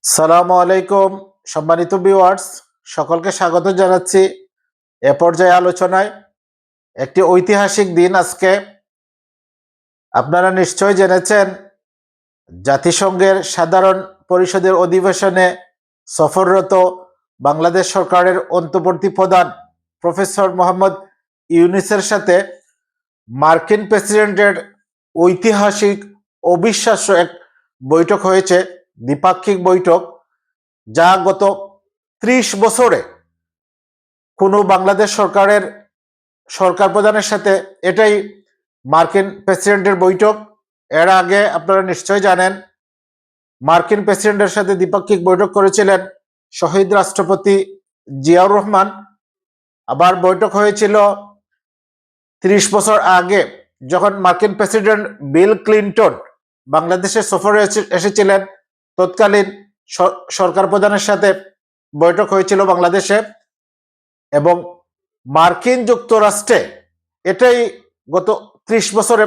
সালামু আলাইকুম সম্মানিত ভিউয়ার্স, সকলকে স্বাগত জানাচ্ছি এ পর্যায়ে আলোচনায়। একটি ঐতিহাসিক দিন আজকে। আপনারা নিশ্চয় জেনেছেন, জাতিসংঘের সাধারণ পরিষদের অধিবেশনে সফররত বাংলাদেশ সরকারের অন্তর্বর্তী প্রধান প্রফেসর মোহাম্মদ ইউনূসের সাথে মার্কিন প্রেসিডেন্টের ঐতিহাসিক অবিশ্বাস্য এক বৈঠক হয়েছে, দ্বিপাক্ষিক বৈঠক, যা গত 30 বছরে কোনো বাংলাদেশ সরকার প্রধানের সাথে এটাই মার্কিন প্রেসিডেন্টের বৈঠক। এর আগে আপনারা নিশ্চয় জানেন, মার্কিন প্রেসিডেন্টের সাথে দ্বিপাক্ষিক বৈঠক করেছিলেন শহীদ রাষ্ট্রপতি জিয়াউর রহমান। আবার বৈঠক হয়েছিল 30 বছর আগে, যখন মার্কিন প্রেসিডেন্ট বিল ক্লিন্টন বাংলাদেশে সফরে এসেছিলেন। তৎকালীন সরকার প্রধানের সাথে বৈঠক হয়েছিল বাংলাদেশে। এবং মার্কিন যুক্তরাষ্ট্রে এটাই গত 30 বছরে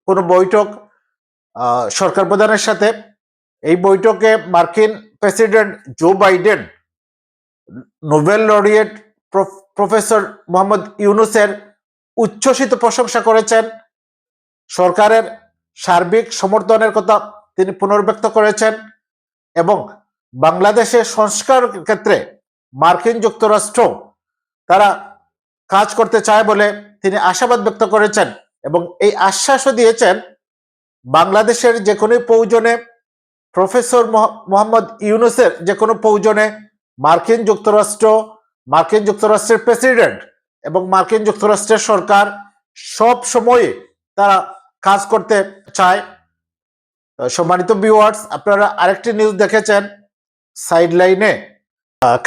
কোনো বৈঠক সরকার প্রধানের সাথে। এই বৈঠকে মার্কিন president Joe Biden Nobel laureate professor Mohammad ইউনূসের উচ্ছ্বসিত প্রশংসা করেছেন। সরকারের সার্বিক সমর্থনের কথা তিনি পুনর্ব্যক্ত করেছেন এবং বাংলাদেশের সংস্কার ক্ষেত্রে মার্কিন যুক্তরাষ্ট্র তারা কাজ করতে চায় বলে তিনি আশাবাদ ব্যক্ত করেছেন এবং এই আশ্বাসও দিয়েছেন, বাংলাদেশের যে কোনো প্রয়োজনে প্রফেসর মোহাম্মদ ইউনূসের যে কোনো প্রয়োজনে মার্কিন যুক্তরাষ্ট্রের প্রেসিডেন্ট এবং মার্কিন যুক্তরাষ্ট্রের সরকার সব সময় তারা কাজ করতে চায়। সম্মানিত ভিউয়ার্স, আপনারা আরেকটি নিউজ দেখেছেন, সাইডলাইনে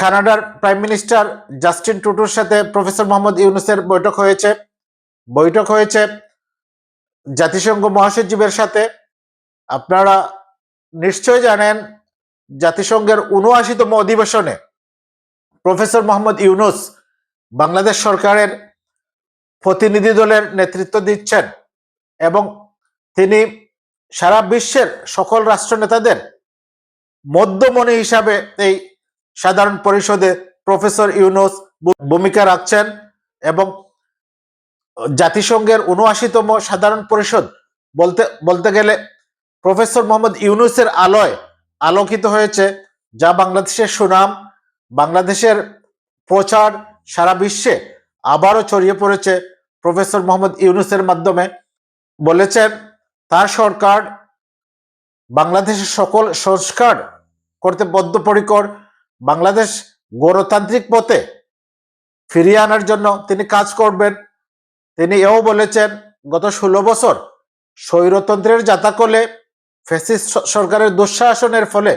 কানাডার প্রাইম মিনিস্টার জাস্টিন ট্রুডোর সাথে প্রফেসর মোহাম্মদ ইউনূসের বৈঠক হয়েছে জাতিসংঘ মহাসচিবের সাথে। আপনারা নিশ্চয় জানেন, জাতিসংঘের ৭৯তম অধিবেশনে প্রফেসর মোহাম্মদ ইউনূস বাংলাদেশ সরকারের প্রতিনিধি দলের নেতৃত্ব দিচ্ছেন এবং তিনি সারা বিশ্বের সকল রাষ্ট্র নেতাদের মধ্যমণি হিসাবে এই সাধারণ পরিষদে প্রফেসর ইউনূস ভূমিকা রাখছেন এবং জাতিসংঘের ৭৯তম সাধারণ পরিষদ বলতে গেলে প্রফেসর মোহাম্মদ ইউনূসের আলোয় আলোকিত হয়েছে, যা বাংলাদেশের সুনাম, বাংলাদেশের প্রচার সারা বিশ্বে আবারও ছড়িয়ে পড়েছে প্রফেসর মোহাম্মদ ইউনূসের মাধ্যমে। বলেছেন তার সরকার বাংলাদেশের সকল সংস্কার করতে বদ্ধপরিকর, বাংলাদেশ গণতান্ত্রিক পথে ফিরিয়ে আনার জন্য তিনি কাজ করবেন। তিনি এও বলেছেন, গত 16 বছর স্বৈরতন্ত্রের জাতাকলে ফ্যাসিস্ট সরকারের দুঃশাসনের ফলে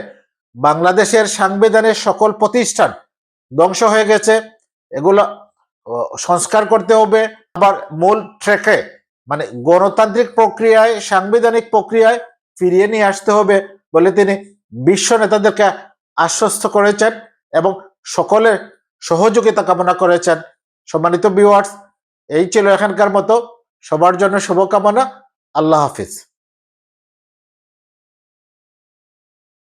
বাংলাদেশের সাংবিধানের সকল প্রতিষ্ঠান ধ্বংস হয়ে গেছে, এগুলো সংস্কার করতে হবে। আবার মূল ট্র্যাকে মানে গণতান্ত্রিক প্রক্রিয়ায়, সাংবিধানিক প্রক্রিয়ায় ফিরিয়ে নিয়ে আসতে হবে বলে তিনি বিশ্ব নেতাদেরকে আশ্বস্ত করেছেন এবং সকলের সহযোগিতা কামনা করেছেন। সম্মানিত ভিউয়ার্স, এই ছিল এখানকার মতো। সবার জন্য শুভকামনা। আল্লাহ হাফিজ।